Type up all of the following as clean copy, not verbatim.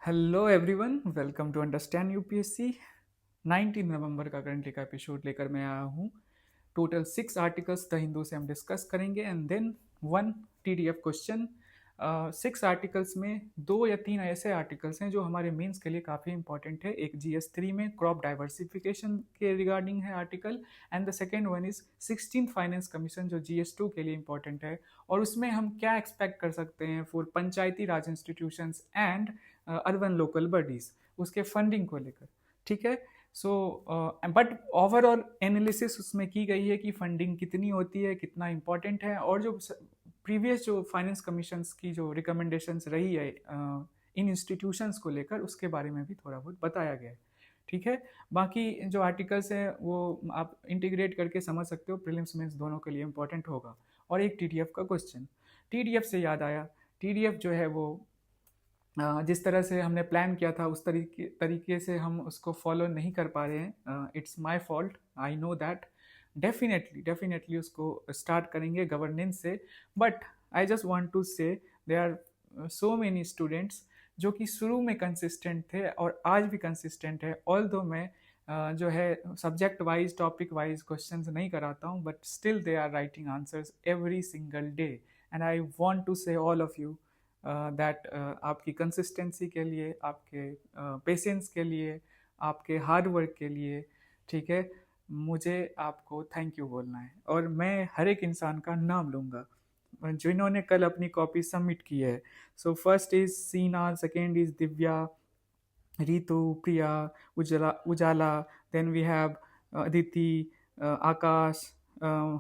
Hello everyone, welcome to understand UPSC. 19 नवंबर का currently का एपिसोड लेकर मैं आया हूँ। टोटल 6 आर्टिकल्स द हिंदू से हम डिस्कस करेंगे and then one TDF question. 6 articles में 2 या 3 ऐसे आर्टिकल्स हैं जो हमारे मेंस के लिए काफ़ी इंपॉर्टेंट है। एक जीएस 3 में क्रॉप डाइवर्सिफिकेशन के रिगार्डिंग है article, and the second one is 16th finance commission जो जीएस 2 के लिए इंपॉर्टेंट है। और उसमें हम क्या एक्सपेक्ट कर सकते हैं for Panchayati Raj institutions and urban local bodies, उसके फंडिंग को लेकर। ठीक है। सो बट ओवरऑल एनालिसिस उसमें की गई है कि फंडिंग कितनी होती है, कितना इम्पोर्टेंट है, और जो प्रीवियस जो फाइनेंस कमीशंस की जो रिकमेंडेशंस रही है इन इंस्टीट्यूशंस को लेकर, उसके बारे में भी थोड़ा बहुत बताया गया है। ठीक है। बाकी जो आर्टिकल्स हैं वो आप इंटीग्रेट करके समझ सकते हो, प्रीलिम्स मेंस दोनों के लिए इंपॉर्टेंट होगा। और एक टीडीएफ का क्वेश्चन। टीडीएफ से याद आया, टीडीएफ जो है वो जिस तरह से हमने प्लान किया था उस तरीके से हम उसको फॉलो नहीं कर पा रहे हैं। It's my fault, I know that. Definitely उसको स्टार्ट करेंगे गवर्नेंस से। But I just want to say there are so many students जो कि शुरू में कंसिस्टेंट थे और आज भी कंसिस्टेंट है। ऑल दो मैं जो है subject wise topic wise questions नहीं कराता हूँ, but still they are writing answers every single day. And I want to say all of you that आपकी कंसिस्टेंसी के लिए, आपके पेशेंस के लिए, आपके हार्ड वर्क के लिए, ठीक है, मुझे आपको थैंक यू बोलना है। और मैं हर एक इंसान का नाम लूँगा जिन्होंने कल अपनी कॉपी सबमिट की है। So first is Seena, second is Divya, Ritu, Priya, Ujala, then we have Aditi, Akash,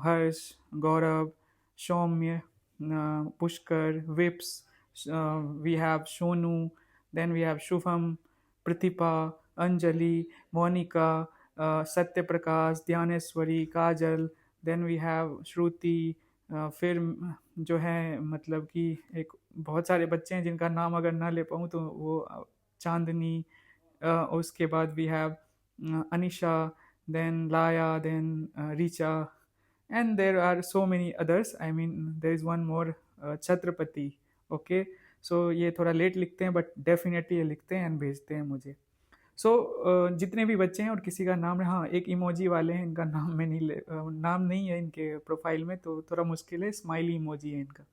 Harsh, Gaurav, Saumya, Pushkar, Vips, we have Sonu, then we have Shubham, Pratibha, Anjali, Monika, Satya Prakash, Dhyaneshwari, Kajal, then we have Shruti. फिर जो है मतलब कि एक बहुत सारे बच्चे हैं जिनका नाम अगर ना ले पाऊँ तो वो चांदनी, उसके बाद we have Anisha, then Laya, then Richa, and there are so many others. I mean there is one more, Chhatrapati. Okay. So ये थोड़ा लेट लिखते हैं बट डेफिनेटली ये लिखते हैं एंड भेजते हैं मुझे। सो जितने भी बच्चे हैं और किसी का नाम है, हाँ एक इमोजी वाले हैं, इनका नाम मैं नहीं नाम नहीं है इनके प्रोफाइल में तो थोड़ा मुश्किल है, स्माइली इमोजी है इनका।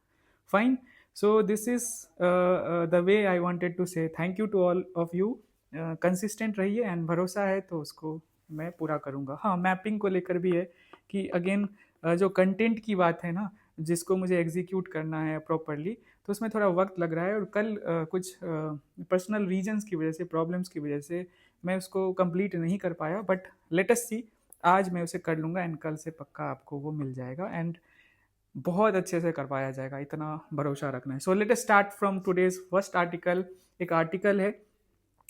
Fine. So this is the way I wanted to say thank you to all of you. Consistent रहिए एंड भरोसा है तो उसको मैं पूरा करूँगा। हाँ, मैपिंग को लेकर भी है कि अगेन जो कंटेंट की बात है ना, जिसको मुझे एग्जीक्यूट करना है प्रॉपरली, तो उसमें थोड़ा वक्त लग रहा है। और कल कुछ पर्सनल रीजंस की वजह से, प्रॉब्लम्स की वजह से मैं उसको कंप्लीट नहीं कर पाया, बट लेट अस सी। आज मैं उसे कर लूँगा एंड कल से पक्का आपको वो मिल जाएगा एंड बहुत अच्छे से करवाया जाएगा, इतना भरोसा रखना है। So let us start from today's first article. एक आर्टिकल है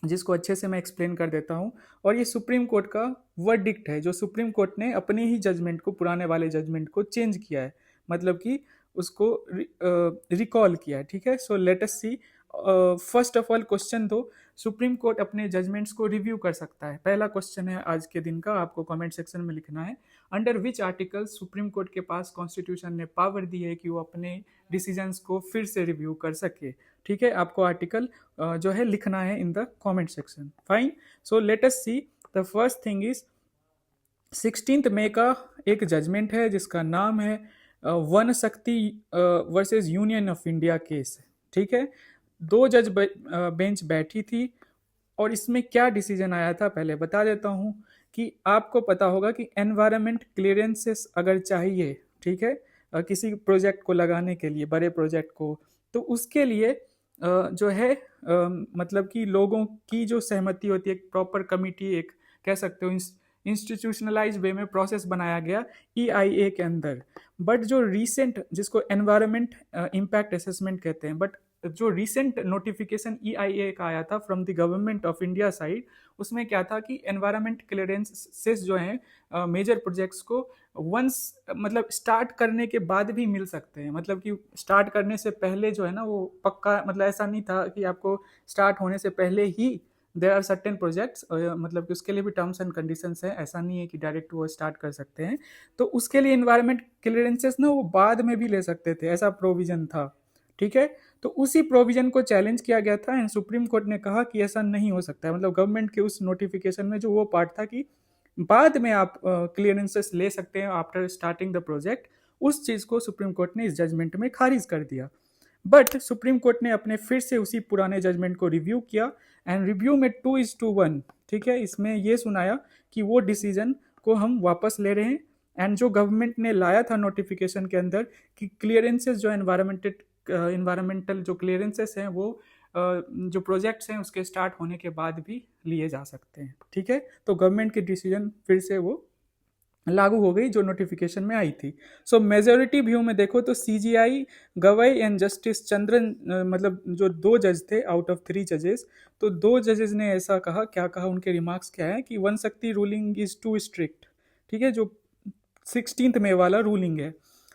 जिसको अच्छे से मैं एक्सप्लेन कर देता हूँ। और ये सुप्रीम कोर्ट का वर्डिक्ट है, जो सुप्रीम कोर्ट ने अपने ही जजमेंट को, पुराने वाले जजमेंट को चेंज किया है, मतलब कि उसको रिकॉल किया है। ठीक है। So let us see. First of all question दो, सुप्रीम कोर्ट अपने जजमेंट्स को रिव्यू कर सकता है। पहला क्वेश्चन है आज के दिन का, आपको कमेंट सेक्शन में लिखना है, under which article supreme court के पास कॉन्स्टिट्यूशन ने पावर दी है कि वो अपने डिसीजंस को फिर से रिव्यू कर सके। ठीक है। आपको आर्टिकल जो है लिखना है in the comment section. Fine. So let us see. The first thing is 16 मई का एक जजमेंट है जिसका नाम है Vanashakti versus union of India case. ठीक है। 2 जज बेंच बैठी थी और इसमें क्या डिसीजन आया था पहले बता देता हूँ कि आपको पता होगा कि एनवायरनमेंट क्लियरेंसेस अगर चाहिए, ठीक है, किसी प्रोजेक्ट को लगाने के लिए, बड़े प्रोजेक्ट को, तो उसके लिए जो है मतलब कि लोगों की जो सहमति होती है, एक प्रॉपर कमिटी, एक कह सकते हो इंस्टीट्यूशनलाइज वे में प्रोसेस बनाया गया ईआईए के अंदर। बट जो रीसेंट, जिसको एनवायरनमेंट इम्पैक्ट असेसमेंट कहते हैं, बट जो रिसेंट नोटिफिकेशन ईआईए का आया था from the government of India side, उसमें क्या था कि एनवायरनमेंट क्लियरेंसेस जो हैं मेजर प्रोजेक्ट्स को वंस मतलब स्टार्ट करने के बाद भी मिल सकते हैं। मतलब कि स्टार्ट करने से पहले जो है ना वो पक्का, मतलब ऐसा नहीं था कि आपको स्टार्ट होने से पहले ही देर आर सर्टेन प्रोजेक्ट्स, मतलब कि उसके लिए भी टर्म्स एंड कंडीशंस हैं, ऐसा नहीं है कि डायरेक्ट वो स्टार्ट कर सकते हैं। तो उसके लिए एनवायरनमेंट क्लियरेंसेस ना वो बाद में भी ले सकते थे, ऐसा प्रोविजन था। ठीक है। तो उसी प्रोविजन को चैलेंज किया गया था एंड सुप्रीम कोर्ट ने कहा कि ऐसा नहीं हो सकता है। मतलब गवर्नमेंट के उस नोटिफिकेशन में जो वो पार्ट था कि बाद में आप क्लियरेंसेस ले सकते हैं आफ्टर स्टार्टिंग द प्रोजेक्ट, उस चीज़ को सुप्रीम कोर्ट ने इस जजमेंट में खारिज कर दिया। बट सुप्रीम कोर्ट ने अपने फिर से उसी पुराने जजमेंट को रिव्यू किया एंड रिव्यू में 2:1, ठीक है, इसमें ये सुनाया कि वो डिसीजन को हम वापस ले रहे हैं। एंड जो गवर्नमेंट ने लाया था नोटिफिकेशन के अंदर कि क्लियरेंसेस जो इन्वायरमेंटल जो क्लियरेंसेस हैं वो जो प्रोजेक्ट्स हैं उसके स्टार्ट होने के बाद भी लिए जा सकते हैं, ठीक है। तो गवर्नमेंट की डिसीजन फिर से वो लागू हो गई जो नोटिफिकेशन में आई थी। सो मेजोरिटी व्यू में देखो तो CGI Gavai and justice Chandran, मतलब जो 2 जज थे आउट ऑफ 3 जजेस, तो 2 जजेस ने ऐसा कहा, क्या कहा, उनके रिमार्क्स क्या है कि वन शक्ति रूलिंग इज टू स्ट्रिक्ट, ठीक है, जो 16th में वाला रूलिंग है।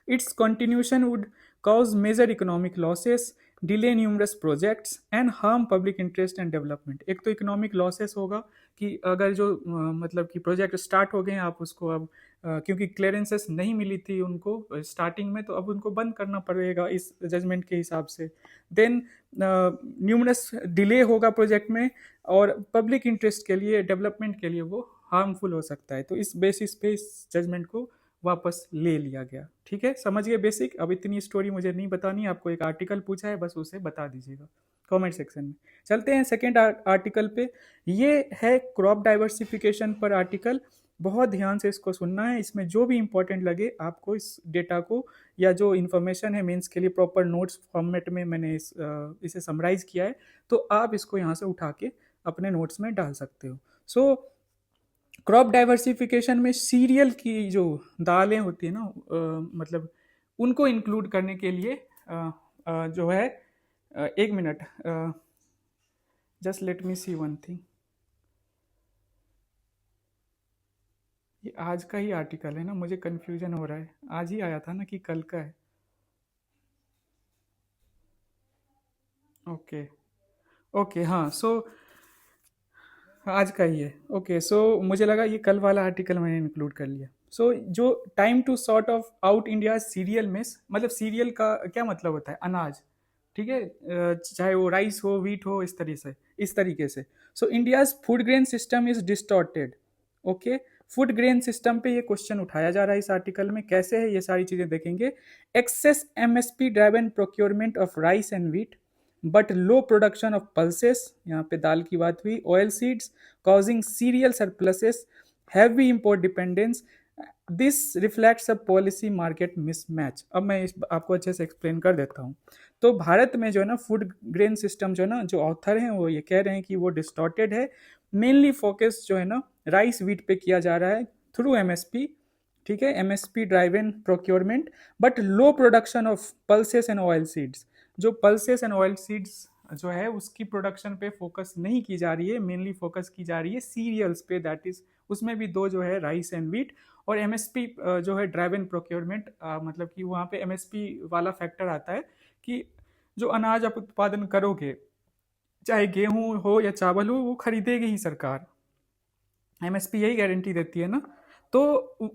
It's continuation would cause major economic losses, delay numerous projects and harm public interest and development. एक तो इकोनॉमिक लॉसेस होगा कि अगर जो मतलब कि प्रोजेक्ट स्टार्ट हो गए हैं आप उसको अब क्योंकि क्लियरेंसेस नहीं मिली थी उनको स्टार्टिंग में, तो अब उनको बंद करना पड़ेगा इस जजमेंट के हिसाब से। देन न्यूमरस डिले होगा प्रोजेक्ट में और पब्लिक इंटरेस्ट के लिए, डेवलपमेंट के लिए वो हार्मफुल हो सकता है। तो इस बेसिस पे इस जजमेंट को वापस ले लिया गया, ठीक है। समझ गए बेसिक। अब इतनी स्टोरी मुझे नहीं बतानी, आपको एक आर्टिकल पूछा है बस उसे बता दीजिएगा कमेंट सेक्शन में। चलते हैं सेकेंड आर्टिकल पे। ये है क्रॉप डाइवर्सिफिकेशन पर आर्टिकल। बहुत ध्यान से इसको सुनना है, इसमें जो भी इंपॉर्टेंट लगे आपको इस डेटा को या जो इन्फॉर्मेशन है मेंस के लिए प्रॉपर नोट्स फॉर्मेट में मैंने इसे समराइज किया है, तो आप इसको यहाँ से उठा के अपने नोट्स में डाल सकते हो। सो क्रॉप डाइवर्सिफिकेशन में सीरियल की जो दालें होती है ना, मतलब उनको इंक्लूड करने के लिए जो है, एक मिनट, जस्ट लेट मी सी वन थिंग। ये आज का ही आर्टिकल है ना, मुझे कंफ्यूजन हो रहा है, आज ही आया था ना कि कल का है। ओके ओके, हाँ, सो आज का ही है। ओके, सो मुझे लगा ये कल वाला आर्टिकल मैंने इंक्लूड कर लिया। सो जो time to sort of out India serial miss, मतलब सीरियल का क्या मतलब होता है, अनाज, ठीक है, चाहे वो राइस हो, व्हीट हो, इस तरीके से। सो India's food grain system is distorted. Okay, food grain system पे ये क्वेश्चन उठाया जा रहा है इस आर्टिकल में। कैसे है ये सारी चीजें देखेंगे। Excess MSP driven procurement of rice and wheat but low production of pulses, यहाँ पे दाल की बात हुई, oil seeds causing cereal surpluses, heavy import dependence. This reflects a policy market mismatch. अब मैं आपको अच्छे से एक्सप्लेन कर देता हूँ। तो भारत में जो है ना फूड ग्रेन सिस्टम जो है ना, जो ऑथर हैं वो ये कह रहे हैं कि वो डिस्टॉर्टेड है। मेनली फोकस जो है ना राइस व्हीट पे किया जा रहा है थ्रू MSP, ठीक है, MSP driven procurement, but low production of pulses and oil seeds. जो पल्सेस एंड ऑयल सीड्स जो है उसकी प्रोडक्शन पे फोकस नहीं की जा रही है, मेनली फोकस की जा रही है सीरियल्स पे, दैट इज उसमें भी 2 जो है राइस एंड व्हीट। और MSP जो है ड्राइवन प्रोक्योरमेंट, मतलब कि वहाँ पे MSP वाला फैक्टर आता है कि जो अनाज आप उत्पादन करोगे, चाहे गेहूं हो या चावल हो, वो खरीदेगी ही सरकार। MSP यही गारंटी देती है ना। तो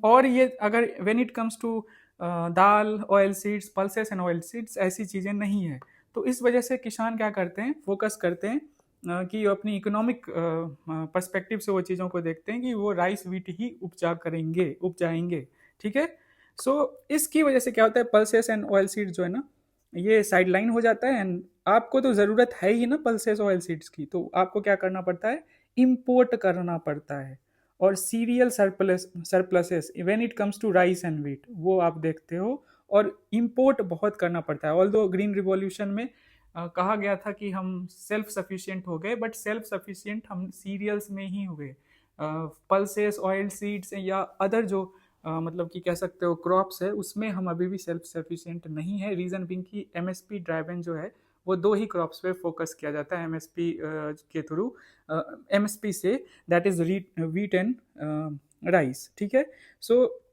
और ये अगर व्हेन इट कम्स टू दाल, oil seeds, pulses and oil seeds, ऐसी चीज़ें नहीं है। तो इस वजह से किसान क्या करते हैं, फोकस करते हैं कि अपनी इकोनॉमिक पर्सपेक्टिव से वो चीज़ों को देखते हैं कि वो राइस व्हीट ही उपजाएंगे, ठीक है। सो इसकी वजह से क्या होता है, पल्सेस एंड ऑयल सीड्स जो है ना ये साइडलाइन हो जाता है। एंड आपको तो ज़रूरत है ही ना पल्सेस ऑयल सीड्स की, तो आपको क्या करना पड़ता है, इंपोर्ट करना पड़ता है। और cereal surpluses when it comes to rice and wheat वो आप देखते हो, और इंपोर्ट बहुत करना पड़ता है। ऑल्दो ग्रीन रिवॉल्यूशन में कहा गया था कि हम सेल्फ सफिशिएंट हो गए, बट सेल्फ सफिशिएंट हम सीरियल्स में ही हुए। पल्सेस, ऑयल सीड्स या अदर जो मतलब कि कह सकते हो क्रॉप्स है, उसमें हम अभी भी सेल्फ सफिशिएंट नहीं है। रीज़न बिंग कि MSP ड्राइवन जो है वो 2 ही क्रॉप्स पे फोकस किया जाता है MSP के थ्रू, MSP से, that is wheat and rice, ठीक है। So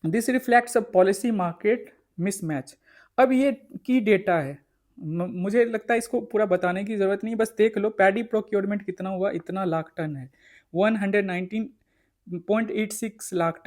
this reflects a policy market mismatch. अब ये की डेटा है, मुझे लगता है इसको पूरा बताने की जरूरत नहीं, बस देख लो पैडी प्रोक्योरमेंट कितना हुआ, इतना लाख टन है, 119 0.86 लाख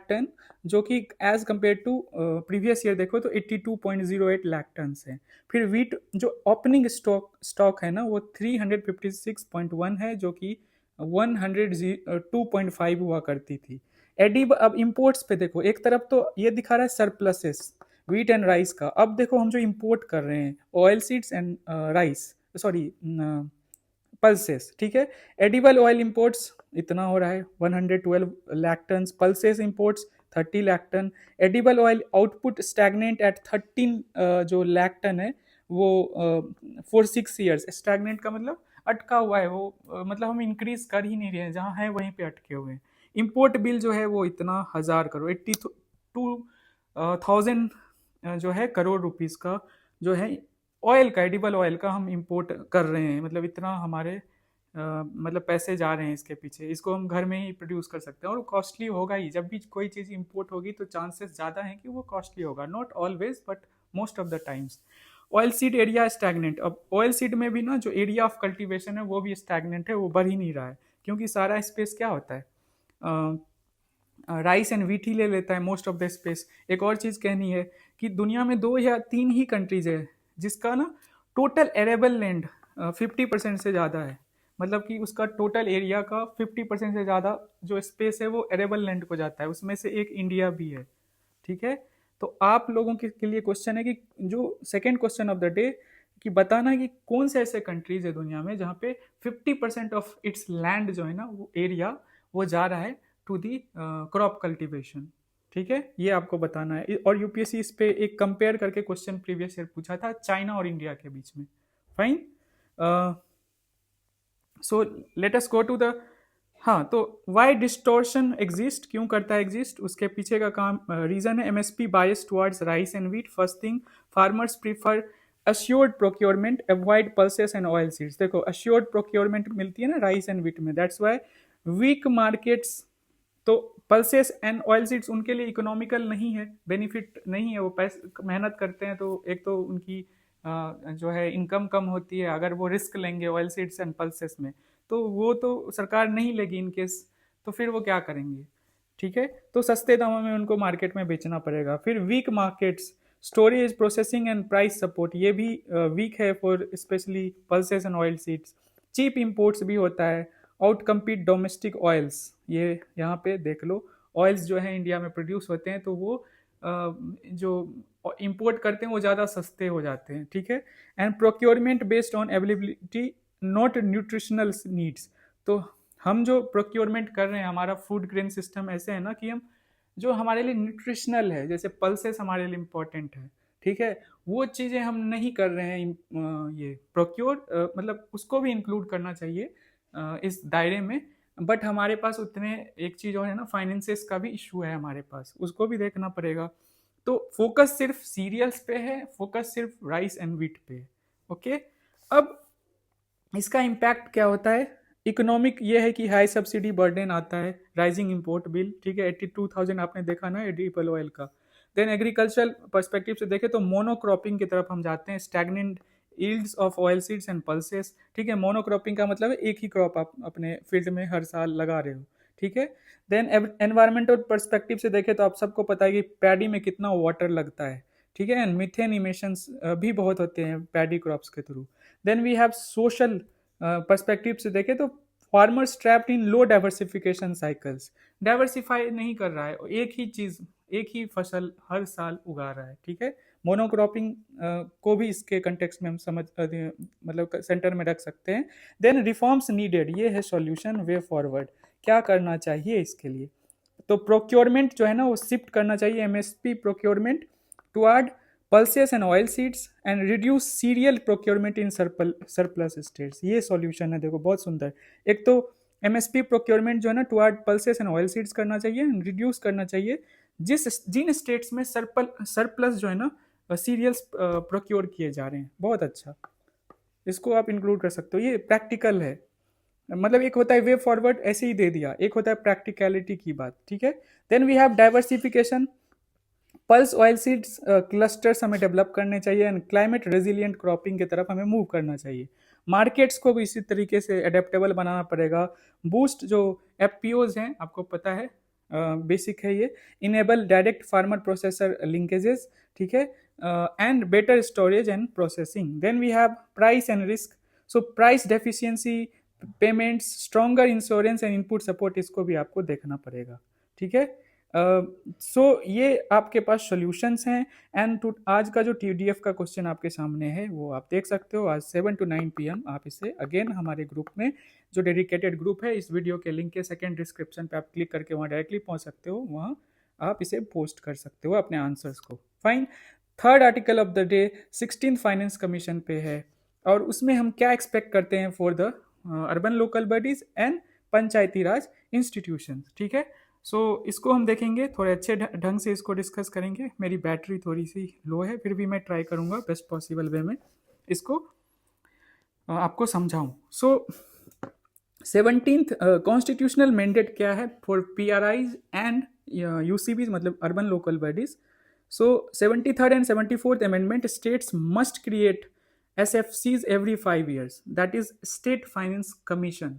टन, जो कि as compared to previous year देखो तो 82.08 लाख टन है। फिर वीट जो ओपनिंग स्टॉक है ना वो 356.1 है, जो कि 102.5 हुआ करती थी। एडी अब इंपोर्ट्स पे देखो, एक तरफ तो ये दिखा रहा है सरप्लसेस वीट एंड राइस का। अब देखो हम जो इंपोर्ट कर रहे हैं oil seeds and rice, sorry pulses, ठीक है। एडिबल ऑयल इंपोर्ट्स इतना हो रहा है 112 lakh tonne, pulses imports 30 lakh tonne. Edible oil output stagnant at 13 जो लाख टन है वो फॉर 6 ईयर्स। स्टैग्नेंट का मतलब अटका हुआ है वो, मतलब हम इंक्रीज कर ही नहीं रहे हैं, जहाँ है वहीं पे अटके हुए हैं। इंपोर्ट बिल जो है वो इतना 1000 करोड़ 82,000 जो है करोड़ रुपीस का जो है ऑयल का, एडिबल ऑयल का हम इंपोर्ट कर रहे हैं। मतलब इतना हमारे मतलब पैसे जा रहे हैं इसके पीछे। इसको हम घर में ही प्रोड्यूस कर सकते हैं और कॉस्टली होगा ही। जब भी कोई चीज़ इंपोर्ट होगी तो चांसेस ज़्यादा हैं कि वो कॉस्टली होगा, not always but most of the times. Oil seed area stagnant. अब ऑयल सीड में भी ना जो एरिया ऑफ कल्टीवेशन है वो भी स्टैग्नेंट है, वो बढ़ ही नहीं रहा है, क्योंकि सारा स्पेस क्या होता है, राइस एंड वीट ही ले लेता है मोस्ट ऑफ द स्पेस। एक और चीज़ कहनी है कि दुनिया में 2 या 3 ही कंट्रीज है जिसका ना टोटल एरेबल लैंड 50% से ज़्यादा है। मतलब कि उसका टोटल एरिया का 50% से ज़्यादा जो स्पेस है वो एरेबल लैंड को जाता है, उसमें से एक इंडिया भी है, ठीक है। तो आप लोगों के लिए क्वेश्चन है कि जो second question of the day, कि बताना कि कौन से ऐसे कंट्रीज है दुनिया में जहाँ पे 50% ऑफ इट्स लैंड जो है ना वो एरिया वो जा रहा है टू दी क्रॉप कल्टीवेशन, ठीक है। ये आपको बताना है। और यूपीएससी इस पे एक कंपेयर करके क्वेश्चन प्रीवियस ईयर पूछा था चाइना और इंडिया के बीच में। Fine, so let us go to the, हाँ, तो वाई डिस्टोर्शन एग्जिस्ट, क्यों करता है एग्जिस्ट, उसके पीछे का काम रीजन है MSP bias towards rice and wheat. First thing, farmers prefer assured procurement, avoid pulses and oil seeds. देखो अश्योर्ड प्रोक्योरमेंट मिलती है ना राइस एंड व्हीट में, दैट्स वाई वीक मार्केट्स। तो पल्सेस एंड ऑयल सीड्स उनके लिए economical नहीं है, बेनिफिट नहीं है। वो पैसे मेहनत करते हैं तो एक तो उनकी जो है इनकम कम होती है। अगर वो रिस्क लेंगे ऑयल सीड्स एंड पल्सेस में तो वो तो सरकार नहीं लेगी इन केस, तो फिर वो क्या करेंगे, ठीक है। तो सस्ते दामों में उनको मार्केट में बेचना पड़ेगा। फिर weak markets, storage, processing and price support, ये भी वीक है for specially pulses and oil seeds. Cheap imports भी होता है, आउट कम्पीट डोमेस्टिक ऑयल्स। ये यहाँ पे देख लो, ऑयल्स जो है इंडिया में प्रोड्यूस होते हैं तो वो जो इंपोर्ट करते हैं वो ज़्यादा सस्ते हो जाते हैं, ठीक है। And procurement based on availability not nutritional needs. तो हम जो प्रोक्योरमेंट कर रहे हैं, हमारा फूड ग्रेन सिस्टम ऐसे है ना कि हम जो हमारे लिए न्यूट्रिशनल है, जैसे पल्सेस हमारे लिए इम्पोर्टेंट है, ठीक है, वो चीज़ें हम नहीं कर रहे हैं ये प्रोक्योर, मतलब उसको भी इंक्लूड करना चाहिए इस दायरे में। बट हमारे पास उतने, एक चीज़ और है ना, फाइनेंसेस का भी इशू है हमारे पास, उसको भी देखना पड़ेगा। तो फोकस सिर्फ सीरियल्स पे है, फोकस सिर्फ राइस एंड व्हीट पे है, ओके। अब इसका इम्पैक्ट क्या होता है इकोनॉमिक, ये है कि हाई सब्सिडी बर्डन आता है, राइजिंग इंपोर्ट बिल, ठीक है। 82,000 आपने देखा ना एडिबल ऑयल का। देन एग्रीकल्चरल पर्सपेक्टिव से देखें तो मोनोक्रॉपिंग की तरफ हम जाते हैं, stagnant yields of oil seeds and pulses, ठीक है। मोनोक्रॉपिंग का मतलब है एक ही क्रॉप आप अपने फील्ड में हर साल लगा रहे हो, ठीक है। देन एनवायरमेंटल पर्सपेक्टिव से देखें तो आप सबको पता है कि पैडी में कितना वाटर लगता है, ठीक है। एंड मीथेन इमिशंस भी बहुत होते हैं पैडी क्रॉप्स के through. Then we have social perspective से देखें तो farmers trapped in low diversification cycles, diversify नहीं कर रहा है, एक ही चीज, एक ही फसल हर साल उगा रहा है, ठीक है। मोनोक्रॉपिंग को भी इसके कंटेक्स्ट में हम समझ मतलब सेंटर में रख सकते हैं। देन रिफॉर्म्स नीडेड, ये है सॉल्यूशन, वे फॉरवर्ड, क्या करना चाहिए इसके लिए। तो प्रोक्योरमेंट जो है ना वो शिफ्ट करना चाहिए MSP procurement toward pulses and oil seeds and reduce cereal procurement in surplus states। ये सॉल्यूशन है, देखो बहुत सुंदर। एक तो एमएसपी प्रोक्योरमेंट जो है ना toward pulses and oil seeds करना चाहिए, रिड्यूस करना चाहिए जिन स्टेट्स में सरप्लस जो है ना सीरियल्स प्रोक्योर किए जा रहे हैं। बहुत अच्छा, इसको आप इंक्लूड कर सकते हो, ये प्रैक्टिकल है। मतलब एक होता है वे फॉरवर्ड, ऐसे ही दे दिया, एक होता है प्रैक्टिकलिटी की बात, ठीक है। Then we have diversification, pulse oil seeds clusters हमें डेवलप करने चाहिए एंड क्लाइमेट रेजिलिएंट क्रॉपिंग की तरफ हमें मूव करना चाहिए। मार्केट्स को भी इसी तरीके से अडेप्टेबल बनाना पड़ेगा। बूस्ट जो एफपीओज हैं, आपको पता है बेसिक है ये, enable direct farmer processor linkages, ठीक है, and better storage and processing. Then we have price and risk, so price deficiency, payments, stronger insurance and input support, इसको भी आपको देखना पड़ेगा, ठीक है। सो ये आपके पास सॉल्यूशंस हैं। एंड आज का जो टीडीएफ का क्वेश्चन आपके सामने है वो आप देख सकते हो आज 7 to 9 PM। आप इसे अगेन हमारे ग्रुप में, जो डेडिकेटेड ग्रुप है, इस वीडियो के लिंक के सेकंड डिस्क्रिप्शन पे आप क्लिक करके वहाँ डायरेक्टली पहुँच सकते हो, वहाँ आप इसे पोस्ट कर सकते हो अपने आंसर्स को। Fine. Third article of the day 16th finance commission पे है, और उसमें हम क्या एक्सपेक्ट करते हैं for the urban local bodies and Panchayati Raj institution, ठीक है। सो इसको हम देखेंगे, थोड़े अच्छे ढंग से इसको डिस्कस करेंगे। मेरी बैटरी थोड़ी सी लो है, फिर भी मैं ट्राई करूँगा बेस्ट पॉसिबल वे में इसको आपको समझाऊँ। सो 17th कॉन्स्टिट्यूशनल मैंडेट क्या है फॉर PRIs एंड UCBs, मतलब urban local bodies. So 73rd and 74th amendment states must create SFCs every 5 years, that is state finance commission.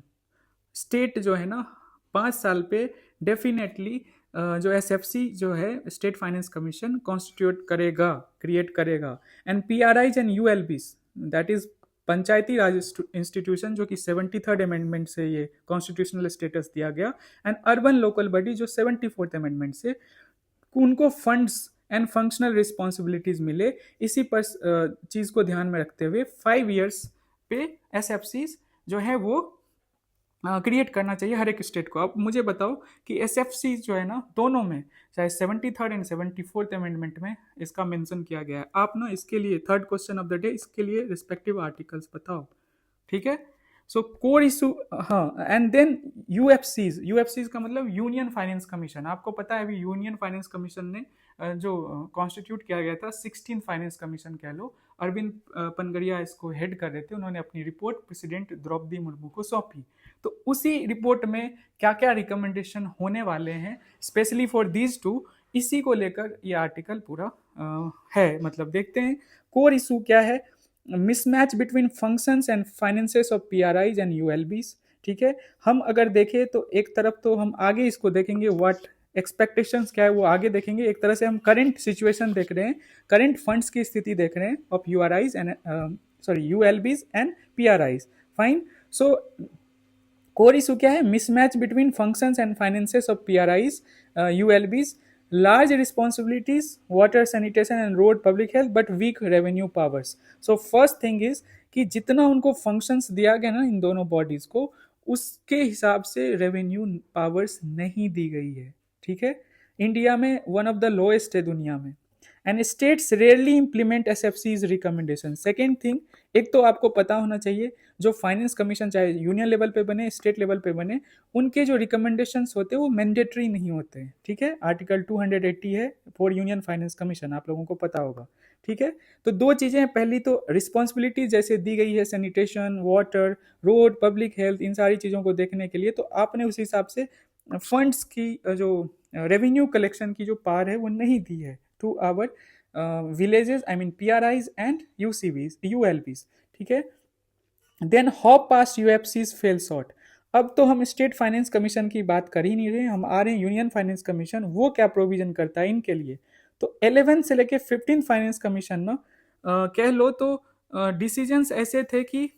State जो है ना 5 साल पे डेफिनेटली जो SFC जो है स्टेट फाइनेंस कमीशन कॉन्स्टिट्यूट करेगा, क्रिएट करेगा। And PRIs and ULBs, that is Panchayati Raj institution, जो कि 73rd अमेंडमेंट से ये कॉन्स्टिट्यूशनल स्टेटस दिया गया। एंड अर्बन लोकल बॉडी जो 74th अमेंडमेंट से, उनको फंड्स एंड फंक्शनल रिस्पॉन्सिबिलिटीज मिले। इसी पर चीज़ को ध्यान में रखते हुए 5 years पे SFCs जो है वो क्रिएट करना चाहिए हर एक स्टेट को। अब मुझे बताओ कि SFC जो है ना, दोनों में, चाहे 73rd एंड 74th अमेंडमेंट में इसका मेंशन किया गया है। आप ना इसके लिए third question of the day, इसके लिए रिस्पेक्टिव आर्टिकल्स बताओ, ठीक है। सो कोर इशू, हाँ। एंड देन यूएफसीज का मतलब यूनियन फाइनेंस कमीशन। आपको पता है अभी यूनियन फाइनेंस कमीशन ने जो कॉन्स्टिट्यूट किया गया था, 16th फाइनेंस कमीशन कह लो, अरविंद पनगड़िया इसको हेड कर रहे थे। उन्होंने अपनी रिपोर्ट प्रेसिडेंट द्रौपदी मुर्मू को सौंपी। तो उसी रिपोर्ट में क्या क्या रिकमेंडेशन होने वाले हैं स्पेशली फॉर दीज टू, इसी को लेकर ये आर्टिकल पूरा है। मतलब देखते हैं कोर इशू क्या है। Mismatch between functions and finances of PRIs and ULBs, ठीक है। हम अगर देखें तो एक तरफ तो हम आगे इसको देखेंगे, व्हाट एक्सपेक्टेशंस क्या है वो आगे देखेंगे। एक तरह से हम करंट सिचुएशन देख रहे हैं, करंट फंड्स की स्थिति देख रहे हैं of ULBs and PRIs। Fine. So core issue क्या है? Mismatch between functions and finances of PRIs, ULBs, large responsibilities, water sanitation and road public health, but weak revenue powers. So first thing is कि जितना उनको functions दिया गया ना इन दोनों bodies को, उसके हिसाब से revenue powers नहीं दी गई है, ठीक है। इंडिया में one of the lowest है दुनिया में। And states rarely implement SFC's recommendation. Second thing, एक तो आपको पता होना चाहिए जो फाइनेंस कमीशन चाहे यूनियन लेवल पे बने, स्टेट लेवल पे बने, उनके जो रिकमेंडेशंस होते हैं वो मैंडेटरी नहीं होते हैं, ठीक है। आर्टिकल 280 है फॉर यूनियन फाइनेंस कमीशन, आप लोगों को पता होगा, ठीक है। तो दो चीज़ें हैं, पहली तो रिस्पॉन्सिबिलिटी जैसे दी गई है sanitation, water, road, public health, इन सारी चीज़ों को देखने के लिए, तो आपने उस हिसाब से फंड्स की जो रेवेन्यू कलेक्शन की जो पार है वो नहीं दी है to our villages, I mean PRIs and ULBs, ठीक है। Then how past UFCs fell short. अब तो हम स्टेट फाइनेंस कमीशन की बात कर ही नहीं रहे, हम आ रहे हैं यूनियन फाइनेंस कमीशन, वो क्या प्रोविजन करता है इनके लिए। तो 11 से लेके 15 फाइनेंस कमीशन ना कह लो तो डिसीजंस ऐसे थे कि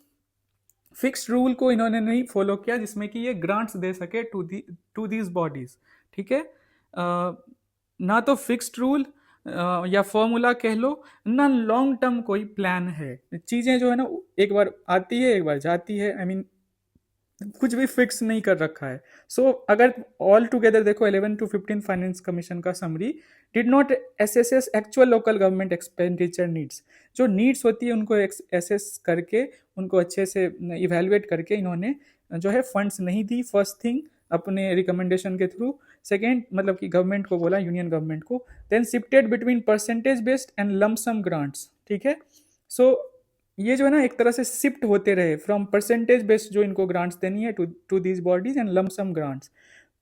फिक्स्ड रूल को इन्होंने नहीं फॉलो किया जिसमें कि ये ग्रांट्स दे सके टू दीज बॉडीज, ठीक है। ना तो फिक्स्ड रूल या फॉर्मूला कह लो, ना लॉन्ग टर्म कोई प्लान है। चीज़ें जो है ना एक बार आती है एक बार जाती है, आई मीन कुछ भी फिक्स नहीं कर रखा है। सो अगर ऑल टुगेदर देखो 11 to 15 फाइनेंस कमीशन का summary, did not assess actual local government expenditure needs. जो नीड्स होती है उनको एसेस करके, उनको अच्छे से इवेलुएट करके इन्होंने जो है फंड्स नहीं दी, फर्स्ट थिंग अपने रिकमेंडेशन के थ्रू। सेकेंड, मतलब कि गवर्नमेंट को बोला, यूनियन गवर्नमेंट को। Then shifted between percentage based and lump sum grants, ठीक है। सो ये जो है ना एक तरह से शिफ्ट होते रहे फ्रॉम परसेंटेज बेस्ड जो इनको ग्रांट्स देनी है to these bodies and lump sum grants.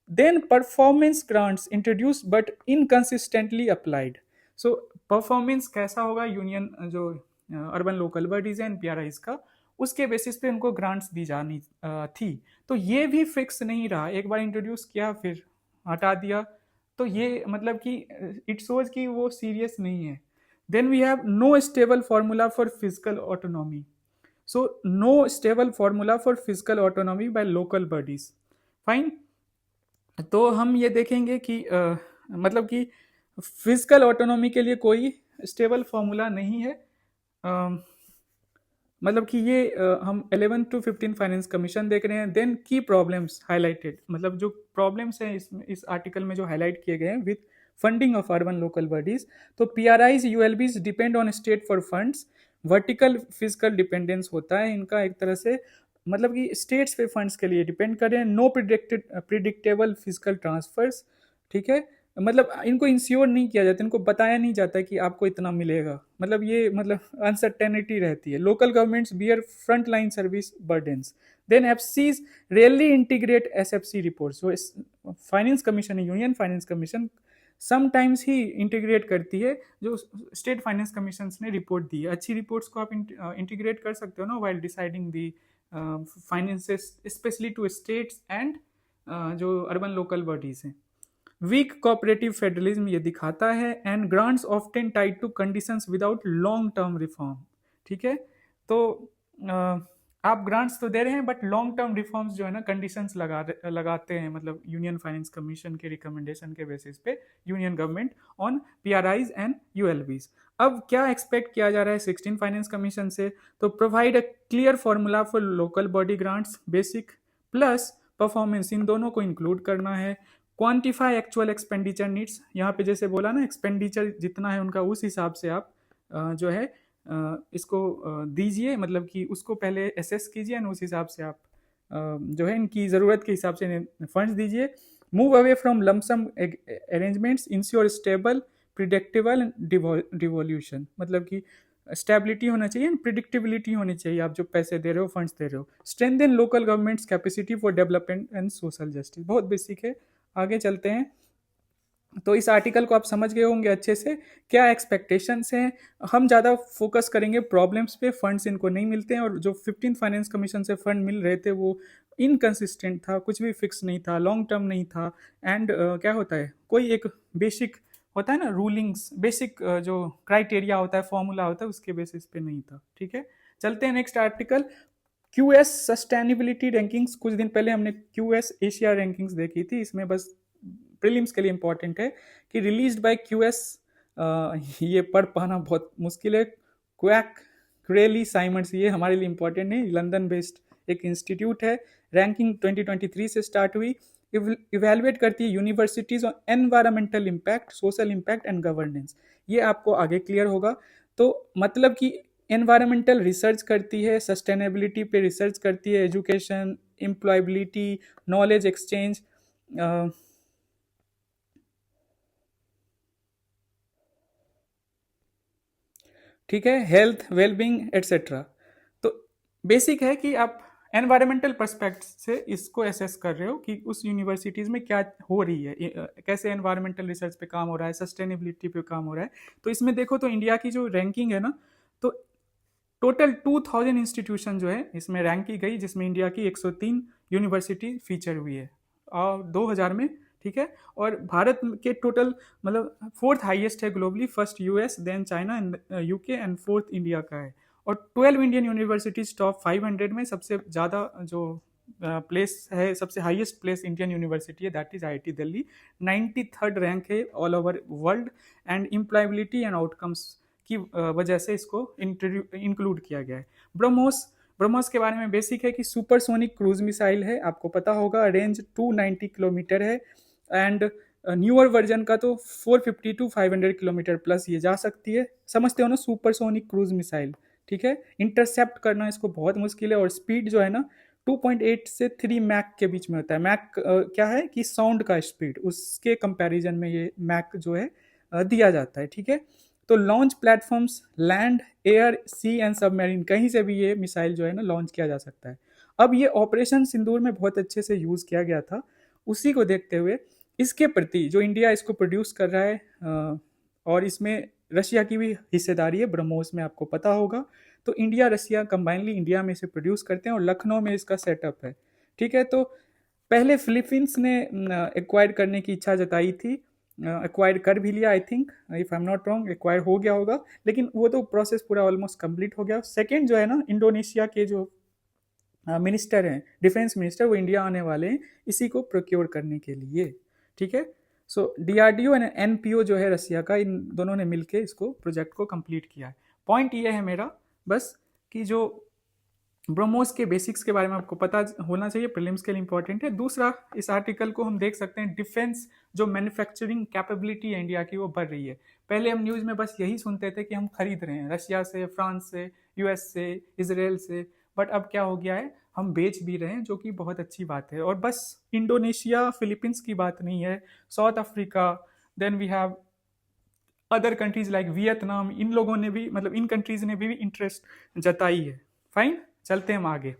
Then performance grants introduce but inconsistently applied. So performance कैसा होगा यूनियन जो urban local bodies and PRIs का, उसके बेसिस पे उनको ग्रांट्स दी जानी थी। तो ये भी फिक्स नहीं रहा, एक बार इंट्रोड्यूस किया फिर हटा दिया, तो ये मतलब कि इट शोज कि वो सीरियस नहीं है। Then we have no stable formula for physical autonomy. So no stable formula for physical autonomy by local bodies. Fine. तो हम ये देखेंगे कि मतलब कि फिजिकल ऑटोनॉमी के लिए कोई स्टेबल फॉर्मूला नहीं है। मतलब कि ये हम 11 to 15 फाइनेंस कमीशन देख रहे हैं। देन की प्रॉब्लम्स हाईलाइटेड, मतलब जो प्रॉब्लम्स हैं इस आर्टिकल में जो हाईलाइट किए गए हैं with funding of urban local bodies. तो PRIs ULBs depend on state for funds. Vertical physical dependence होता है इनका एक तरह से, मतलब कि स्टेट्स पे फंड्स के लिए डिपेंड कर रहे हैं। नो प्रिडिक्टेबल फिजिकल ट्रांसफर्स, ठीक है, मतलब इनको इंश्योर नहीं किया जाता, इनको बताया नहीं जाता कि आपको इतना मिलेगा, मतलब ये मतलब अनसर्टेनिटी रहती है। Local governments bear front line service burdens. Then FCs really integrate SFC reports. जो फाइनेंस कमीशन है, यूनियन फाइनेंस कमीशन, समटाइम्स ही इंटीग्रेट करती है जो स्टेट फाइनेंस कमीशन ने रिपोर्ट दी है। अच्छी रिपोर्ट्स को आप इंटीग्रेट कर सकते हो ना while deciding the finances, specially to states and जो अर्बन लोकल बॉडीज हैं। वीक कोऑपरेटिव फेडरलिज्म ये दिखाता है। And grants often tied to conditions without long term reform, ठीक है। तो आप ग्रांट्स तो दे रहे हैं बट लॉन्ग टर्म रिफॉर्म्स जो है ना कंडीशंस लगाते हैं, मतलब यूनियन फाइनेंस कमीशन के रिकमेंडेशन के बेसिस पे union government on PRIs and ULBs. अब क्या एक्सपेक्ट किया जा रहा है 16 फाइनेंस कमीशन से? तो provide a clear formula for local body grants, basic plus performance, इन दोनों को इंक्लूड करना है। क्वांटिफाई एक्चुअल एक्सपेंडिचर नीड्स, यहाँ पे जैसे बोला ना एक्सपेंडिचर जितना है उनका उस हिसाब से आप जो है इसको दीजिए, मतलब कि उसको पहले एसेस कीजिए एंड उस हिसाब से आप जो है इनकी ज़रूरत के हिसाब से फंड्स दीजिए। Move away from lump sum arrangements, ensure stable predictable devolution, मतलब कि स्टेबिलिटी होना चाहिए, प्रिडिक्टेबिलिटी होनी चाहिए आप जो पैसे दे रहे हो, फंड्स दे रहे हो। Strengthen local governments capacity for development and social justice, बहुत बेसिक है। आगे चलते हैं। तो इस आर्टिकल को आप समझ गए होंगे अच्छे से, क्या एक्सपेक्टेशंस हैं। हम ज़्यादा फोकस करेंगे प्रॉब्लम्स पे, फंड्स इनको नहीं मिलते हैं, और जो 15 फाइनेंस कमीशन से फंड मिल रहे थे वो इनकन्सिस्टेंट था, कुछ भी फिक्स नहीं था, लॉन्ग टर्म नहीं था। एंड क्या होता है, कोई एक बेसिक होता है ना रूलिंग्स, बेसिक जो क्राइटेरिया होता है, फॉर्मूला होता है, उसके बेसिस पे नहीं था, ठीक है। चलते हैं next article, QS sustainability rankings. कुछ दिन पहले हमने क्यूएस एशिया रैंकिंग्स देखी थी, इसमें बस प्रीलिम्स के लिए इंपॉर्टेंट है कि रिलीज्ड बाय क्यूएस, ये पढ़ पाना बहुत मुश्किल है, क्वैक क्रेली साइमंड्स, ये हमारे लिए इंपॉर्टेंट है, लंदन बेस्ड एक इंस्टीट्यूट है। रैंकिंग 2023 से स्टार्ट हुई, इवेलुएट करती है universities on environmental impact, social impact and governance. ये आपको आगे क्लियर होगा। तो मतलब कि एनवायरमेंटल रिसर्च करती है, सस्टेनेबिलिटी पे रिसर्च करती है, एजुकेशन, एम्प्लॉयबिलिटी, नॉलेज एक्सचेंज, ठीक है, हेल्थ, वेलबींग एट्सेट्रा। तो बेसिक है कि आप एनवायरमेंटल पर्सपेक्ट से इसको एसेस कर रहे हो कि उस यूनिवर्सिटीज़ में क्या हो रही है, कैसे एनवायरमेंटल रिसर्च पे काम हो रहा है, सस्टेनेबिलिटी पे काम हो रहा है। तो इसमें देखो तो इंडिया की जो रैंकिंग है ना, तो टोटल 2000 इंस्टीट्यूशन जो है इसमें रैंक की गई, जिसमें इंडिया की 103 यूनिवर्सिटी फीचर हुई है 2000 में, ठीक है। और भारत के टोटल मतलब 4th हाईएस्ट है globally, first US, then China and UK, and 4th India का है। और 12 इंडियन यूनिवर्सिटीज टॉप 500 में सबसे ज़्यादा जो प्लेस है, सबसे हाईएस्ट प्लेस इंडियन यूनिवर्सिटी है, that is IIT Delhi. 93rd rank है all over world. And employability and outcomes की वजह से इसको इंक्लूड किया गया है। ब्रह्मोस, ब्रह्मोस के बारे में बेसिक है कि सुपरसोनिक क्रूज मिसाइल है, आपको पता होगा, रेंज 290 किलोमीटर है। एंड न्यूअर वर्जन का तो 450 to 500 किलोमीटर प्लस ये जा सकती है। समझते हो ना, सुपरसोनिक क्रूज मिसाइल, ठीक है। इंटरसेप्ट करना इसको बहुत मुश्किल है। और स्पीड जो है ना 2.8 से 3 मैक के बीच में होता है। मैक क्या है कि साउंड का स्पीड, उसके कंपैरिजन में ये मैक जो है दिया जाता है, ठीक है। तो launch platforms land, air, sea and submarine, कहीं से भी ये मिसाइल जो है ना लॉन्च किया जा सकता है। अब ये ऑपरेशन सिंदूर में बहुत अच्छे से यूज़ किया गया था, उसी को देखते हुए इसके प्रति जो इंडिया इसको प्रोड्यूस कर रहा है, और इसमें रशिया की भी हिस्सेदारी है ब्रह्मोस में, आपको पता होगा। तो इंडिया रसिया कंबाइनली इंडिया में इसे प्रोड्यूस करते हैं और लखनऊ में इसका सेटअप है, ठीक है। तो पहले फिलीपींस ने एक्वायर करने की इच्छा जताई थी, एक्वायर कर भी लिया, I think if I am not wrong acquire हो गया होगा, लेकिन वो तो प्रोसेस पूरा ऑलमोस्ट कंप्लीट हो गया। सेकेंड जो है ना, इंडोनेशिया के जो मिनिस्टर हैं, डिफेंस मिनिस्टर, वो इंडिया आने वाले हैं इसी को प्रोक्योर करने के लिए, ठीक है। सो डीआरडीओ एंड एनपीओ जो है रसिया का, इन दोनों ने मिलकर इसको प्रोजेक्ट को कंप्लीट किया है। पॉइंट ये है मेरा बस कि जो ब्रह्मोस के बेसिक्स के बारे में आपको पता होना चाहिए, प्रीलिम्स के लिए इंपॉर्टेंट है। दूसरा, इस आर्टिकल को हम देख सकते हैं, डिफेंस जो मैन्युफैक्चरिंग कैपेबिलिटी है इंडिया की वो बढ़ रही है। पहले हम न्यूज़ में बस यही सुनते थे कि हम खरीद रहे हैं रशिया से, फ्रांस से, यूएस से, इसराइल से, बट अब क्या हो गया है, हम बेच भी रहे हैं, जो कि बहुत अच्छी बात है। और बस इंडोनेशिया फिलीपींस की बात नहीं है, South Africa, then we have other countries like Vietnam, इन लोगों ने भी, मतलब इन कंट्रीज ने भी इंटरेस्ट जताई है। फाइन, चलते हैं हम आगे।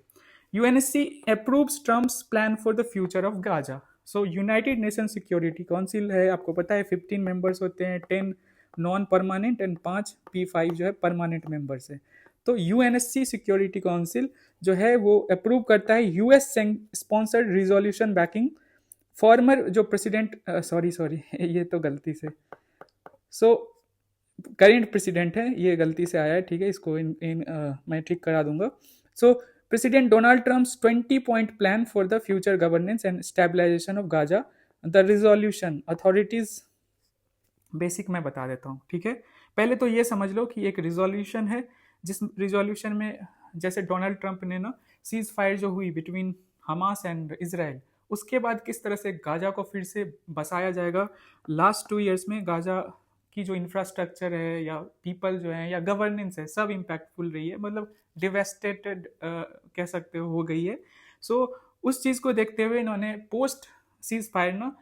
UNSC approves Trump's plan for the future of Gaza. So United nation security council है, आपको पता है 15 मेंबर्स होते हैं, 10 नॉन परमानेंट एंड 5 P5 जो है परमानेंट मेंबर्स है। तो यूएनएससी सिक्योरिटी काउंसिल जो है वो अप्रूव करता है US sponsored resolution banking farmer जो प्रेसिडेंट, सॉरी ये तो गलती से, सो करेंट प्रेसिडेंट है, ये गलती से आया है, ठीक है, इसको मैं ठीक करा दूंगा। So president Donald Trump's 20-point plan for the future governance and stabilisation of Gaza, the resolution authorities, basic मैं बता देता हूँ, ठीक है। पहले तो ये समझ लो कि एक रिजोल्यूशन है, जिस रिजोल्यूशन में जैसे डोनाल्ड ट्रंप ने ना सीज फायर जो हुई बिटवीन हमास एंड इसराइल, उसके बाद किस तरह से गाजा को फिर से बसाया जाएगा। लास्ट 2 years में गाजा की जो इंफ्रास्ट्रक्चर है या पीपल जो है या गवर्नेंस है, सब इम्पैक्टफुल रही है, मतलब डिवेस्टेटेड कह सकते हो गई है। सो उस चीज़ को देखते हुए इन्होंने पोस्ट सीज फायर ना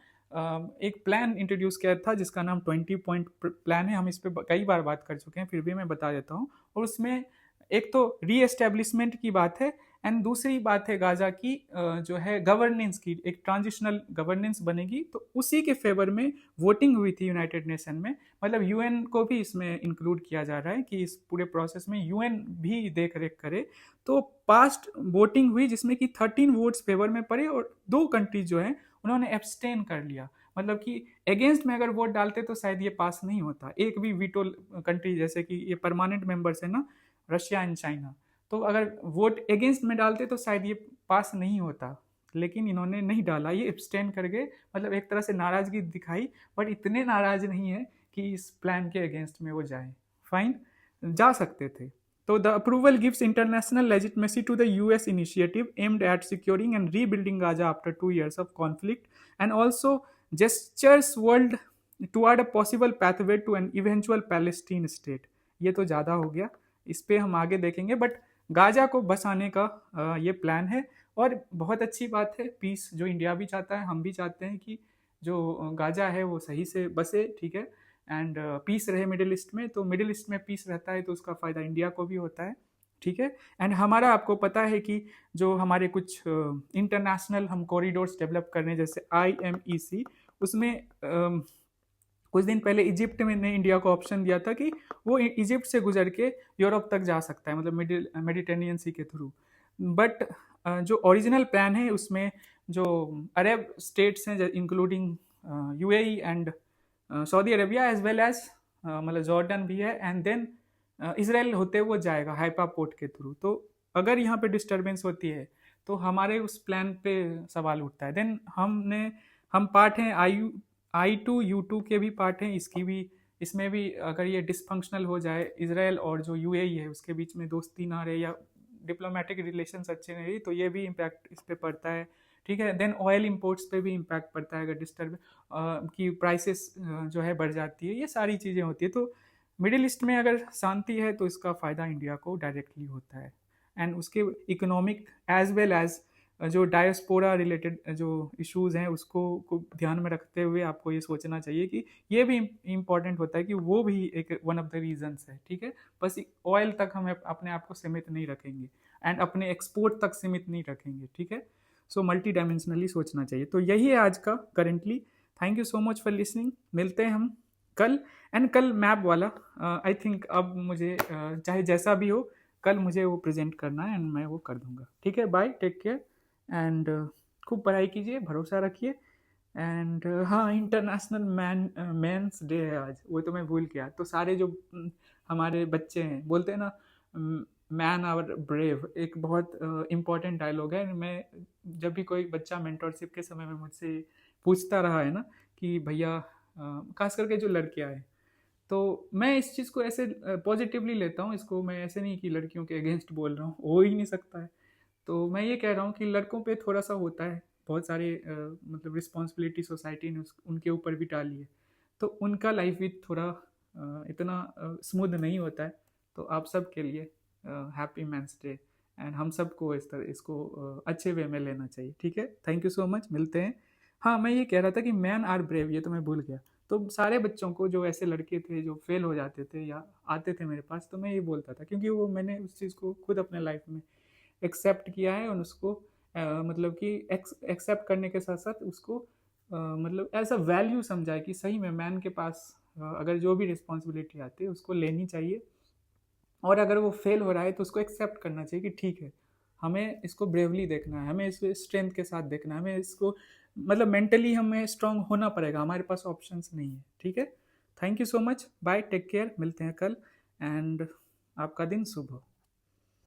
एक प्लान इंट्रोड्यूस किया था जिसका नाम 20-point प्लान है। हम इस पर कई बार बात कर चुके हैं, फिर भी मैं बता देता हूँ। और उसमें एक तो री एस्टेब्लिशमेंट की बात है एंड दूसरी बात है गाजा की जो है गवर्नेंस की, एक ट्रांजिशनल गवर्नेंस बनेगी, तो उसी के फेवर में वोटिंग हुई थी यूनाइटेड नेशन में। मतलब यूएन को भी इसमें इंक्लूड किया जा रहा है कि इस पूरे प्रोसेस में यूएन भी देख रेख करे। तो पास्ट वोटिंग हुई जिसमें कि 13 वोट्स फेवर में पड़े और 2 कंट्रीज जो हैं उन्होंने एब्सटेन कर लिया, मतलब कि अगेंस्ट में अगर वोट डालते तो शायद ये पास नहीं होता। एक भी वीटो कंट्री, जैसे कि ये परमानेंट मेंबर्स है ना, रशिया एंड चाइना, तो अगर वोट अगेंस्ट में डालते तो शायद ये पास नहीं होता, लेकिन इन्होंने नहीं डाला, ये एब्सटेन कर गए। मतलब एक तरह से नाराजगी दिखाई, बट इतने नाराज नहीं है कि इस प्लान के अगेंस्ट में वो जाए। फाइन, जा सकते थे। So the approval gives international legitimacy to the US initiative aimed at securing and rebuilding Gaza after 2 years of conflict, and also gestures world toward a possible pathway to an eventual Palestine state. ये तो ज़्यादा हो गया, इस पे हम आगे देखेंगे, बट गाजा को बसाने का ये प्लान है और बहुत अच्छी बात है। पीस जो इंडिया भी चाहता है, हम भी चाहते हैं कि जो गाजा है वो सही से बसे, ठीक है, एंड पीस रहे मिडिल ईस्ट में। तो मिडिल ईस्ट में पीस रहता है तो उसका फ़ायदा इंडिया को भी होता है, ठीक है। एंड हमारा आपको पता है कि जो हमारे कुछ इंटरनेशनल हम कॉरिडोर्स डेवलप कर रहे हैं, जैसे IMEC, उसमें कुछ दिन पहले इजिप्ट में ने इंडिया को ऑप्शन दिया था कि वो इजिप्ट से गुजर के यूरोप तक जा सकता है, मतलब मेडिटेरेनियन सी के थ्रू। बट जो ओरिजिनल प्लान है उसमें जो अरब स्टेट्स हैं including UAE and Saudi Arabia as well as मतलब जॉर्डन भी है, एंड देन इसराइल होते वो जाएगा हाइपा पोर्ट के थ्रू। तो अगर यहाँ पे डिस्टरबेंस होती है तो हमारे उस प्लान पे सवाल उठता है। देन हम पार्ट हैं I2 U2 के भी पार्ट हैं, इसमें भी अगर ये डिसफंक्शनल हो जाए, इसराइल और जो UAE है उसके बीच में दोस्ती ना रहे या डिप्लोमेटिक रिलेशंस अच्छे नहीं रही, तो ये भी इम्पैक्ट इस पर पड़ता है, ठीक है। देन ऑयल इंपोर्ट्स पे भी इम्पैक्ट पड़ता है अगर डिस्टर्ब की प्राइसेस जो है बढ़ जाती है, ये सारी चीज़ें होती है। तो मिडिल ईस्ट में अगर शांति है तो इसका फ़ायदा इंडिया को डायरेक्टली होता है, एंड उसके इकोनॉमिक एज वेल एज जो डायस्पोरा रिलेटेड जो इश्यूज़ हैं उसको ध्यान में रखते हुए आपको ये सोचना चाहिए कि ये भी इम्पॉर्टेंट होता है कि वो भी एक वन ऑफ द रीजंस है, ठीक है। बस ऑयल तक हम अपने आप को सीमित नहीं रखेंगे एंड अपने एक्सपोर्ट तक सीमित नहीं रखेंगे, ठीक है। सो मल्टी डायमेंशनली सोचना चाहिए। तो यही है आज का currently. Thank you so much for listening. मिलते हैं हम कल, एंड कल मैप वाला आई थिंक अब मुझे चाहे जैसा भी हो कल मुझे वो प्रेजेंट करना है एंड मैं वो कर दूंगा। ठीक है, बाय, टेक केयर एंड खूब पढ़ाई कीजिए, भरोसा रखिए एंड हाँ, इंटरनेशनल मेंस डे है आज, वो तो मैं भूल गया। तो सारे जो हमारे बच्चे हैं बोलते हैं ना, मैन आवर ब्रेव, एक बहुत इम्पॉर्टेंट डायलॉग है। मैं जब भी कोई बच्चा मेंटोरशिप के समय में मुझसे पूछता रहा है ना कि भैया, खास करके जो लड़कियां हैं, तो मैं इस चीज़ को ऐसे पॉजिटिवली लेता हूँ इसको। मैं ऐसे नहीं कि लड़कियों के अगेंस्ट बोल रहा हूँ, हो ही नहीं सकता है। तो मैं ये कह रहा हूँ कि लड़कों पे थोड़ा सा होता है, बहुत सारे मतलब रिस्पॉन्सिबिलिटी सोसाइटी ने उनके ऊपर भी डाली है, तो उनका लाइफ भी थोड़ा इतना स्मूथ नहीं होता है। तो आप सब के लिए हैप्पी मैंस डे एंड हम सबको इस तरह इसको अच्छे वे में लेना चाहिए। ठीक है, थैंक यू सो मच, मिलते हैं। हाँ, मैं ये कह रहा था कि मैन आर ब्रेव, ये तो मैं भूल गया। तो सारे बच्चों को, जो ऐसे लड़के थे जो फेल हो जाते थे या आते थे मेरे पास, तो मैं ये बोलता था, क्योंकि वो मैंने उस चीज़ को खुद अपने लाइफ में एक्सेप्ट किया है और उसको मतलब कि एक्सेप्ट करने के साथ साथ उसको मतलब एज अ वैल्यू समझा है कि सही में मैन के पास अगर जो भी रिस्पॉन्सिबिलिटी आती है उसको लेनी चाहिए, और अगर वो फेल हो रहा है तो उसको एक्सेप्ट करना चाहिए कि ठीक है, हमें इसको ब्रेवली देखना है, हमें इसको स्ट्रेंथ के साथ देखना है, हमें इसको मतलब मेंटली हमें स्ट्रांग होना पड़ेगा, हमारे पास ऑप्शंस नहीं है। ठीक है, thank you so much, bye, take care, मिलते हैं कल एंड आपका दिन शुभ हो।